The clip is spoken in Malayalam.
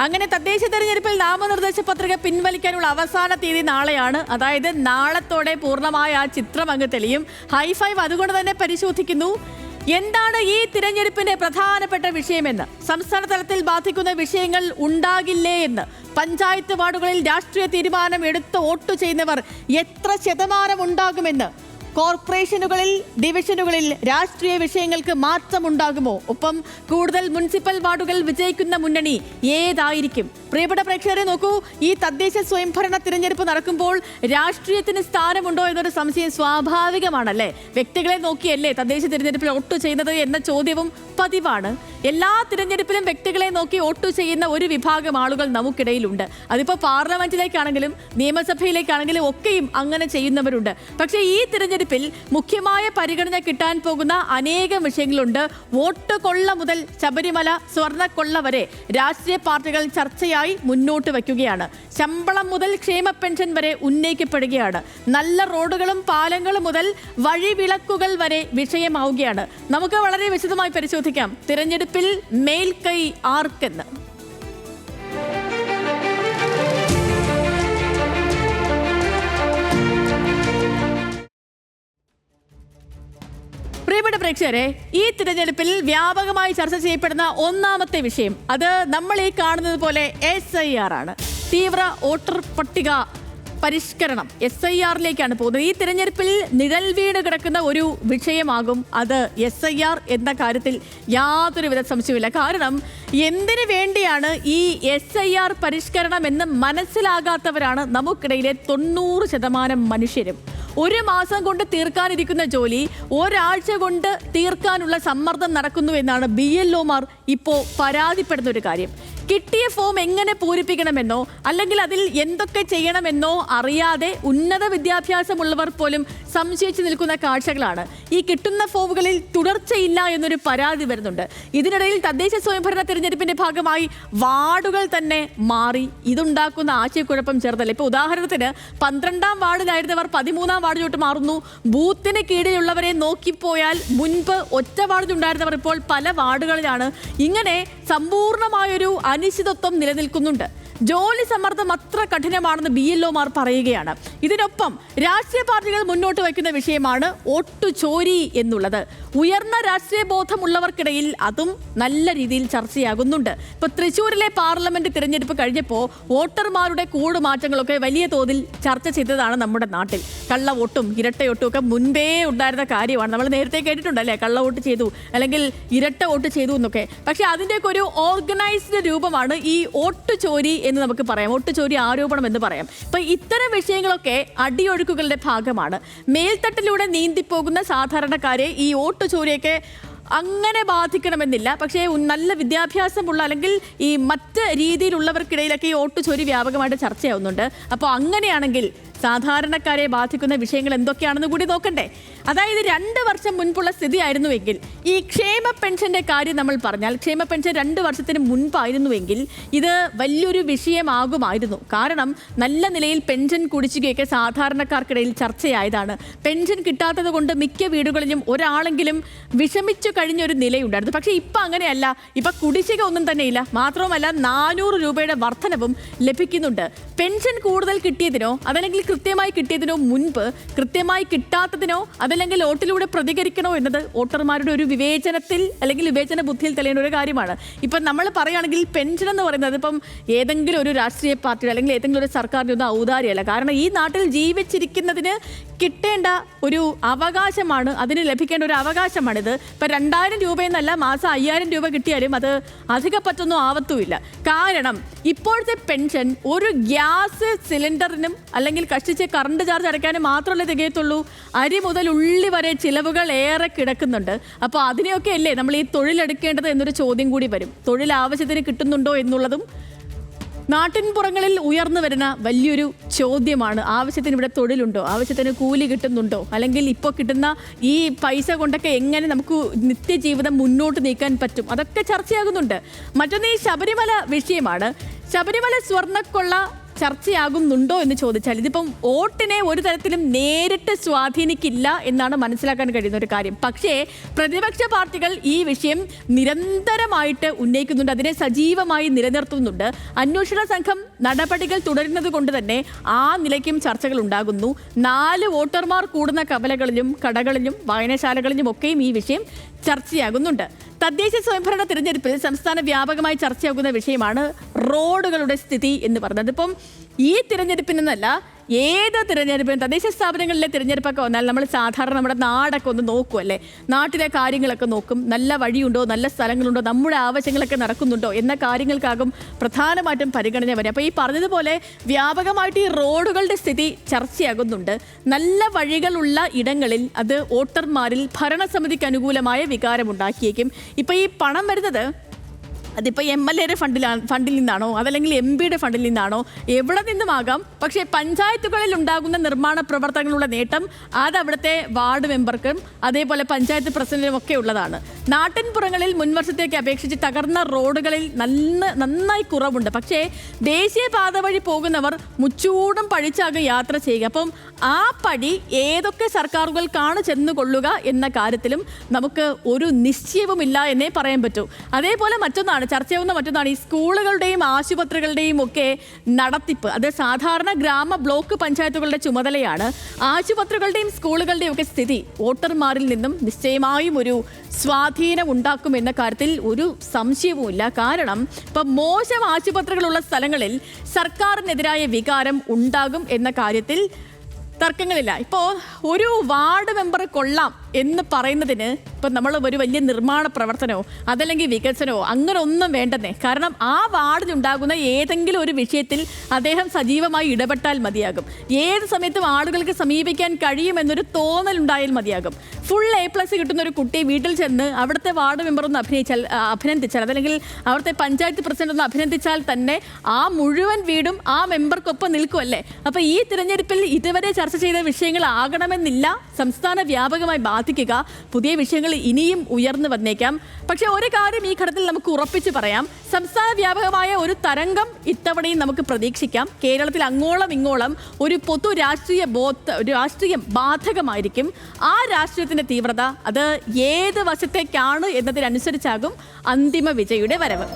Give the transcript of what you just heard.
അങ്ങനെ തദ്ദേശ തെരഞ്ഞെടുപ്പിൽ നാമനിർദ്ദേശ പത്രിക പിൻവലിക്കാനുള്ള അവസാന തീയതി നാളെയാണ്. അതായത് നാളത്തോടെ പൂർണ്ണമായ ആ ചിത്രം അങ്ങ് തെളിയും. ഹൈ5 അതുകൊണ്ട് തന്നെ പരിശോധിക്കുന്നു എന്താണ് ഈ തിരഞ്ഞെടുപ്പിന്റെ പ്രധാനപ്പെട്ട വിഷയമെന്ന്. സംസ്ഥാന തലത്തിൽ ബാധിക്കുന്ന വിഷയങ്ങൾ ഉണ്ടാകില്ലേ എന്ന്. പഞ്ചായത്ത് വാർഡുകളിൽ രാഷ്ട്രീയ തീരുമാനം എടുത്ത് വോട്ട് ചെയ്യുന്നവർ എത്ര ശതമാനം ഉണ്ടാകുമെന്ന്. കോർപ്പറേഷനുകളിൽ ഡിവിഷനുകളിൽ രാഷ്ട്രീയ വിഷയങ്ങൾക്ക് മാറ്റമുണ്ടാകുമോ? ഒപ്പം കൂടുതൽ മുനിസിപ്പൽ വാർഡുകൾ വിജയിക്കുന്ന മുന്നണി ഏതായിരിക്കും? പ്രിയപ്പെട്ട പ്രേക്ഷകരെ നോക്കൂ, ഈ തദ്ദേശ സ്വയംഭരണ തിരഞ്ഞെടുപ്പ് നടക്കുമ്പോൾ രാഷ്ട്രീയത്തിന് സ്ഥാനമുണ്ടോ എന്നൊരു സംശയം സ്വാഭാവികമാണല്ലേ. വ്യക്തികളെ നോക്കിയല്ലേ തദ്ദേശ തിരഞ്ഞെടുപ്പിൽ വോട്ട് ചെയ്യുന്നത് എന്ന ചോദ്യവും പതിവാണ്. എല്ലാ തിരഞ്ഞെടുപ്പിലും വ്യക്തികളെ നോക്കി വോട്ട് ചെയ്യുന്ന ഒരു വിഭാഗം ആളുകൾ നമുക്കിടയിലുണ്ട്. അതിപ്പോൾ പാർലമെന്റിലേക്കാണെങ്കിലും നിയമസഭയിലേക്കാണെങ്കിലും ഒക്കെയും അങ്ങനെ ചെയ്യുന്നവരുണ്ട്. പക്ഷേ ഈ തിരഞ്ഞെടുപ്പിൽ മുഖ്യമായ പരിഗണന കിട്ടാൻ പോകുന്ന അനേകം വിഷയങ്ങളുണ്ട്. വോട്ട് കൊള്ള മുതൽ ശബരിമല സ്വർണ്ണക്കൊള്ള വരെ രാഷ്ട്രീയ പാർട്ടികൾ ചർച്ചയായി മുന്നോട്ട് വയ്ക്കുകയാണ്. ശമ്പളം മുതൽ ക്ഷേമ പെൻഷൻ വരെ ഉന്നയിക്കപ്പെടുകയാണ്. നല്ല റോഡുകളും പാലങ്ങളും മുതൽ വഴിവിളക്കുകൾ വരെ വിഷയമാവുകയാണ്. നമുക്ക് വളരെ വിശദമായി പരിശോധിക്കാം തിരഞ്ഞെടുപ്പിൽ മേൽക്കൈ ആർക്കെന്ന്. പ്രിയപ്പെട്ട പ്രേക്ഷകരെ, ഈ തിരഞ്ഞെടുപ്പിൽ വ്യാപകമായി ചർച്ച ചെയ്യപ്പെടുന്ന ഒന്നാമത്തെ വിഷയം അത് നമ്മൾ ഈ കാണുന്നത് പോലെ SIR ആണ്. തീവ്ര വോട്ടർ പട്ടിക പരിഷ്കരണം SIR-ലേക്കാണ് പോകുന്നത്. ഈ തിരഞ്ഞെടുപ്പിൽ നിഴൽ വീട് കിടക്കുന്ന ഒരു വിഷയമാകും അത് SIR എന്ന കാര്യത്തിൽ യാതൊരുവിധ സംശയമില്ല. കാരണം എന്തിനു വേണ്ടിയാണ് ഈ SIR പരിഷ്കരണം എന്ന് മനസ്സിലാകാത്തവരാണ് നമുക്കിടയിലെ 90% മനുഷ്യരും. ഒരു മാസം കൊണ്ട് തീർക്കാനിരിക്കുന്ന ജോലി ഒരാഴ്ച കൊണ്ട് തീർക്കാനുള്ള സമ്മർദ്ദം നടക്കുന്നു എന്നാണ് BLOമാർ ഇപ്പോൾ പരാതിപ്പെടുന്ന ഒരു കാര്യം. കിട്ടിയ ഫോം എങ്ങനെ പൂരിപ്പിക്കണമെന്നോ അല്ലെങ്കിൽ അതിൽ എന്തൊക്കെ ചെയ്യണമെന്നോ അറിയാതെ ഉന്നത വിദ്യാഭ്യാസമുള്ളവർ പോലും സംശയിച്ചു നിൽക്കുന്ന കാഴ്ചകളാണ്. ഈ കിട്ടുന്ന ഫോമുകളിൽ തുടർച്ചയില്ല എന്നൊരു പരാതി വരുന്നുണ്ട്. ഇതിനിടയിൽ തദ്ദേശ സ്വയംഭരണ തിരഞ്ഞെടുപ്പിന്റെ ഭാഗമായി വാർഡുകൾ തന്നെ മാറി. ഇതുണ്ടാക്കുന്ന ആശയക്കുഴപ്പം ചെറുതല്ല. ഇപ്പോൾ ഉദാഹരണത്തിന് 12ാം വാർഡിലായിരുന്നവർ 13ാം വാർഡിലോട്ട് മാറുന്നു. ബൂത്തിന് കീഴിലുള്ളവരെ നോക്കിപ്പോയാൽ മുൻപ് ഒറ്റ വാർഡിലുണ്ടായിരുന്നവർ ഇപ്പോൾ പല വാർഡുകളിലാണ്. ഇങ്ങനെ സമ്പൂർണമായൊരു അനിശ്ചിതത്വം നിലനിൽക്കുന്നുണ്ട്. ജോലി സമ്മർദ്ദം അത്ര കഠിനമാണെന്ന് BLOമാർ പറയുകയാണ്. ഇതിനൊപ്പം രാഷ്ട്രീയ പാർട്ടികൾ മുന്നോട്ട് വയ്ക്കുന്ന വിഷയമാണ് വോട്ട് ചോരി എന്നുള്ളത്. ഉയർന്ന രാഷ്ട്രീയ ബോധമുള്ളവർക്കിടയിൽ അതും നല്ല രീതിയിൽ ചർച്ചയാകുന്നുണ്ട്. ഇപ്പൊ തൃശ്ശൂരിലെ പാർലമെന്റ് തിരഞ്ഞെടുപ്പ് കഴിഞ്ഞപ്പോൾ വോട്ടർമാരുടെ കൂടുമാറ്റങ്ങളൊക്കെ വലിയ തോതിൽ ചർച്ച ചെയ്തതാണ് നമ്മുടെ നാട്ടിൽ. കള്ളവോട്ടും ഇരട്ടവോട്ടും ഒക്കെ മുൻപേ ഉണ്ടായിരുന്ന കാര്യമാണ്. നമ്മൾ നേരത്തെ കേട്ടിട്ടുണ്ടല്ലേ, കള്ളവോട്ട് ചെയ്തു അല്ലെങ്കിൽ ഇരട്ട വോട്ട് ചെയ്തു എന്നൊക്കെ. പക്ഷെ അതിൻ്റെയൊക്കെ ഒരു ഓർഗനൈസ്ഡ് രൂപമാണ് ഈ വോട്ട് ചോരി എന്ന് നമുക്ക് പറയാം, വോട്ട് ചോരി ആരോപണം എന്ന് പറയാം. ഇപ്പൊ ഇത്തരം വിഷയങ്ങളൊക്കെ അടിയൊഴുക്കുകളുടെ ഭാഗമാണ്. മേൽത്തട്ടിലൂടെ നീന്തിപ്പോകുന്ന സാധാരണക്കാരെ ഈ വോട്ട് ചോരിയൊക്കെ അങ്ങനെ ബാധിക്കണമെന്നില്ല. പക്ഷേ നല്ല വിദ്യാഭ്യാസമുള്ള അല്ലെങ്കിൽ ഈ മറ്റ് രീതിയിലുള്ളവർക്കിടയിലൊക്കെ ഈ വോട്ട് ചോരി വ്യാപകമായിട്ട് ചർച്ചയാവുന്നുണ്ട്. അപ്പോൾ അങ്ങനെയാണെങ്കിൽ സാധാരണക്കാരെ ബാധിക്കുന്ന വിഷയങ്ങൾ എന്തൊക്കെയാണെന്ന് കൂടി നോക്കണ്ടേ. അതായത് 2 വർഷം മുൻപുള്ള സ്ഥിതിയായിരുന്നുവെങ്കിൽ ഈ ക്ഷേമ പെൻഷന്റെ കാര്യം നമ്മൾ പറഞ്ഞാൽ, ക്ഷേമ പെൻഷൻ 2 വർഷത്തിന് മുൻപായിരുന്നുവെങ്കിൽ ഇത് വലിയൊരു വിഷയമാകുമായിരുന്നു. കാരണം നല്ല നിലയിൽ പെൻഷൻ കുടിശ്ശികയൊക്കെ സാധാരണക്കാർക്കിടയിൽ ചർച്ചയായതാണ്. പെൻഷൻ കിട്ടാത്തത് കൊണ്ട് മിക്ക വീടുകളിലും ഒരാളെങ്കിലും വിഷമിച്ചു കഴിഞ്ഞൊരു നിലയുണ്ടായിരുന്നു. പക്ഷേ ഇപ്പം അങ്ങനെയല്ല. ഇപ്പം കുടിശ്ശിക ഒന്നും തന്നെയില്ല. മാത്രവുമല്ല 400 രൂപയുടെ വർധനവും ലഭിക്കുന്നുണ്ട്. പെൻഷൻ കൂടുതൽ കിട്ടിയതിനോ അതല്ലെങ്കിൽ കൃത്യമായി കിട്ടിയതിനോ മുൻപ് കൃത്യമായി കിട്ടാത്തതിനോ അതല്ലെങ്കിൽ വോട്ടിലൂടെ പ്രതികരിക്കണോ എന്നത് വോട്ടർമാരുടെ ഒരു വിവേചനത്തിൽ അല്ലെങ്കിൽ വിവേചന ബുദ്ധിയിൽ തെളിയുന്ന ഒരു കാര്യമാണ്. ഇപ്പം നമ്മൾ പറയുകയാണെങ്കിൽ പെൻഷൻ എന്ന് പറയുന്നത് ഇപ്പം ഏതെങ്കിലും ഒരു രാഷ്ട്രീയ പാർട്ടിയുടെ അല്ലെങ്കിൽ ഏതെങ്കിലും ഒരു സർക്കാരിൻ്റെ ഒന്നും ഔദാര്യമല്ല. കാരണം ഈ നാട്ടിൽ ജീവിച്ചിരിക്കുന്നതിന് കിട്ടേണ്ട ഒരു അവകാശമാണ്, അതിന് ലഭിക്കേണ്ട ഒരു അവകാശമാണിത്. ഇപ്പം 2000 രൂപയെന്നല്ല, മാസം 5000 രൂപ കിട്ടിയാലും അത് അധികപ്പറ്റൊന്നും ആവത്തുമില്ല. കാരണം ഇപ്പോഴത്തെ പെൻഷൻ ഒരു ഗ്യാസ് സിലിണ്ടറിനും അല്ലെങ്കിൽ കഷ്ടിച്ച് കറണ്ട് ചാർജ് അടയ്ക്കാനും മാത്രമല്ലേ തികയത്തുള്ളൂ. അരി മുതൽ ഉള്ളി വരെ ചിലവുകൾ ഏറെ കിടക്കുന്നുണ്ട്. അപ്പോൾ അതിനെയൊക്കെ അല്ലേ നമ്മൾ ഈ തൊഴിലെടുക്കേണ്ടത് എന്നൊരു ചോദ്യം കൂടി വരും. തൊഴിൽ ആവശ്യത്തിന് കിട്ടുന്നുണ്ടോ എന്നുള്ളതും നാട്ടിൻപുറങ്ങളിൽ ഉയർന്നു വരുന്ന വലിയൊരു ചോദ്യമാണ്. ആവശ്യത്തിന് ഇവിടെ തൊഴിലുണ്ടോ, ആവശ്യത്തിന് കൂലി കിട്ടുന്നുണ്ടോ, അല്ലെങ്കിൽ ഇപ്പോൾ കിട്ടുന്ന ഈ പൈസ കൊണ്ടൊക്കെ എങ്ങനെ നമുക്ക് നിത്യജീവിതം മുന്നോട്ട് നീക്കാൻ പറ്റും, അതൊക്കെ ചർച്ചയാകുന്നുണ്ട്. മറ്റൊന്ന് ഈ ശബരിമല വിഷയമാണ്. ശബരിമല സ്വർണ്ണക്കൊള്ള ചർച്ചയാകുന്നുണ്ടോ എന്ന് ചോദിച്ചാൽ ഇതിപ്പം വോട്ടിനെ ഒരു തരത്തിലും നേരിട്ട് സ്വാധീനിക്കില്ല എന്നാണ് മനസ്സിലാക്കാൻ കഴിയുന്ന ഒരു കാര്യം. പക്ഷേ പ്രതിപക്ഷ പാർട്ടികൾ ഈ വിഷയം നിരന്തരമായിട്ട് ഉന്നയിക്കുന്നുണ്ട്, അതിനെ സജീവമായി നിലനിർത്തുന്നുണ്ട്. അന്വേഷണ സംഘം നടപടികൾ തുടരുന്നത് കൊണ്ട് തന്നെ ആ നിലയ്ക്കും ചർച്ചകൾ ഉണ്ടാകുന്നു. 4 വോട്ടർമാർ കൂടുന്ന കവലകളിലും കടകളിലും വായനശാലകളിലും ഒക്കെയും ഈ വിഷയം ചർച്ചയാകുന്നുണ്ട്. തദ്ദേശ സ്വയംഭരണ തിരഞ്ഞെടുപ്പിൽ സംസ്ഥാന വ്യാപകമായി ചർച്ചയാകുന്ന വിഷയമാണ് റോഡുകളുടെ സ്ഥിതി എന്ന് പറയുന്നത്. ഇപ്പം ഈ തിരഞ്ഞെടുപ്പിനെന്നല്ല, ഏത് തിരഞ്ഞെടുപ്പിനും തദ്ദേശ സ്ഥാപനങ്ങളിലെ തിരഞ്ഞെടുപ്പൊക്കെ വന്നാൽ നമ്മൾ സാധാരണ നമ്മുടെ നാടൊക്കെ ഒന്ന് നോക്കുമല്ലേ, നാട്ടിലെ കാര്യങ്ങളൊക്കെ നോക്കും. നല്ല വഴിയുണ്ടോ, നല്ല സ്ഥലങ്ങളുണ്ടോ, നമ്മുടെ ആവശ്യങ്ങളൊക്കെ നടക്കുന്നുണ്ടോ എന്ന കാര്യങ്ങൾക്കാകും പ്രധാനമായിട്ടും പരിഗണന വരെ. അപ്പോൾ ഈ പറഞ്ഞതുപോലെ വ്യാപകമായിട്ട് ഈ റോഡുകളുടെ സ്ഥിതി ചർച്ചയാകുന്നുണ്ട്. നല്ല വഴികളുള്ള ഇടങ്ങളിൽ അത് വോട്ടർമാരിൽ ഭരണസമിതിക്ക് അനുകൂലമായ വികാരമുണ്ടാക്കിയേക്കും. ഇപ്പോൾ ഈ പണം വരുന്നത് അതിപ്പോൾ MLA ഫണ്ടിൽ നിന്നാണോ അതല്ലെങ്കിൽ MP ഫണ്ടിൽ നിന്നാണോ എവിടെ നിന്നുമാകാം. പക്ഷേ പഞ്ചായത്തുകളിൽ ഉണ്ടാകുന്ന നിർമ്മാണ പ്രവർത്തനങ്ങളുടെ നേട്ടം അത് അവിടുത്തെ വാർഡ് മെമ്പർക്കും അതേപോലെ പഞ്ചായത്ത് പ്രസിഡന്റിനും ഒക്കെ ഉള്ളതാണ്. നാട്ടിൻപുറങ്ങളിൽ മുൻവർഷത്തേക്ക് അപേക്ഷിച്ച് തകർന്ന റോഡുകളിൽ നന്നായി കുറവുണ്ട്. പക്ഷേ ദേശീയപാത വഴി പോകുന്നവർ മുച്ചൂടും പഴിച്ചാകും യാത്ര ചെയ്യുക. അപ്പം ആ പടി ഏതൊക്കെ സർക്കാരുകൾക്കാണ് ചെന്നുകൊള്ളുക എന്ന കാര്യത്തിലും നമുക്ക് ഒരു നിശ്ചയവുമില്ല എന്നേ പറയാൻ പറ്റൂ. അതേപോലെ ചർച്ചയാവുന്ന മറ്റൊന്നാണ് ഈ സ്കൂളുകളുടെയും ആശുപത്രികളുടെയും ഒക്കെ നടത്തിപ്പ്. അത് സാധാരണ ഗ്രാമ ബ്ലോക്ക് പഞ്ചായത്തുകളുടെ ചുമതലയാണ്. ആശുപത്രികളുടെയും സ്കൂളുകളുടെയും ഒക്കെ സ്ഥിതി വോട്ടർമാരിൽ നിന്നും നിശ്ചയമായും ഒരു സ്വാധീനം ഉണ്ടാക്കും എന്ന കാര്യത്തിൽ ഒരു സംശയവുമില്ല. കാരണം ഇപ്പം മോശം ആശുപത്രികളുള്ള സ്ഥലങ്ങളിൽ സർക്കാരിനെതിരായ വികാരം ഉണ്ടാകും എന്ന കാര്യത്തിൽ തർക്കങ്ങളില്ല. ഇപ്പോൾ ഒരു വാർഡ് മെമ്പർ കൊള്ളാം എന്ന് പറയുന്നതിന് ഇപ്പം നമ്മൾ ഒരു വലിയ നിർമ്മാണ പ്രവർത്തനമോ അതല്ലെങ്കിൽ വികസനമോ അങ്ങനെ ഒന്നും വേണ്ടെന്നേ. കാരണം ആ വാർഡിലുണ്ടാകുന്ന ഏതെങ്കിലും ഒരു വിഷയത്തിൽ അദ്ദേഹം സജീവമായി ഇടപെട്ടാൽ മതിയാകും. ഏത് സമയത്തും ആളുകൾക്ക് സമീപിക്കാൻ കഴിയുമെന്നൊരു തോന്നലുണ്ടായാൽ മതിയാകും. ഫുൾ A+ കിട്ടുന്ന ഒരു കുട്ടി വീട്ടിൽ ചെന്ന് അവിടുത്തെ വാർഡ് മെമ്പർ ഒന്ന് അഭിനന്ദിച്ചാൽ അതല്ലെങ്കിൽ അവിടുത്തെ പഞ്ചായത്ത് പ്രസിഡന്റ് ഒന്ന് അഭിനന്ദിച്ചാൽ തന്നെ ആ മുഴുവൻ വീടും ആ മെമ്പർക്കൊപ്പം നിൽക്കുമല്ലേ. അപ്പോൾ ഈ തിരഞ്ഞെടുപ്പിൽ ഇതുവരെ ചർച്ച ചെയ്ത വിഷയങ്ങളാകണമെന്നില്ല സംസ്ഥാന വ്യാപകമായി ബാധിക്കുക. പുതിയ വിഷയങ്ങൾ ഇനിയും ഉയർന്നു വന്നേക്കാം. പക്ഷെ ഒരു കാര്യം ഈ ഘട്ടത്തിൽ നമുക്ക് ഉറപ്പിച്ച് പറയാം, സംസ്ഥാന വ്യാപകമായ ഒരു തരംഗം ഇത്തവണയും നമുക്ക് പ്രതീക്ഷിക്കാം. കേരളത്തിൽ അങ്ങോളം ഇങ്ങോളം ഒരു പൊതു രാഷ്ട്രീയം ബാധകമായിരിക്കും. ആ രാഷ്ട്രീയത്തിന്റെ തീവ്രത അത് ഏത് വശത്തേക്കാണ് എന്നതിനനുസരിച്ചാകും അന്തിമ വിജയിയുടെ വരവ്.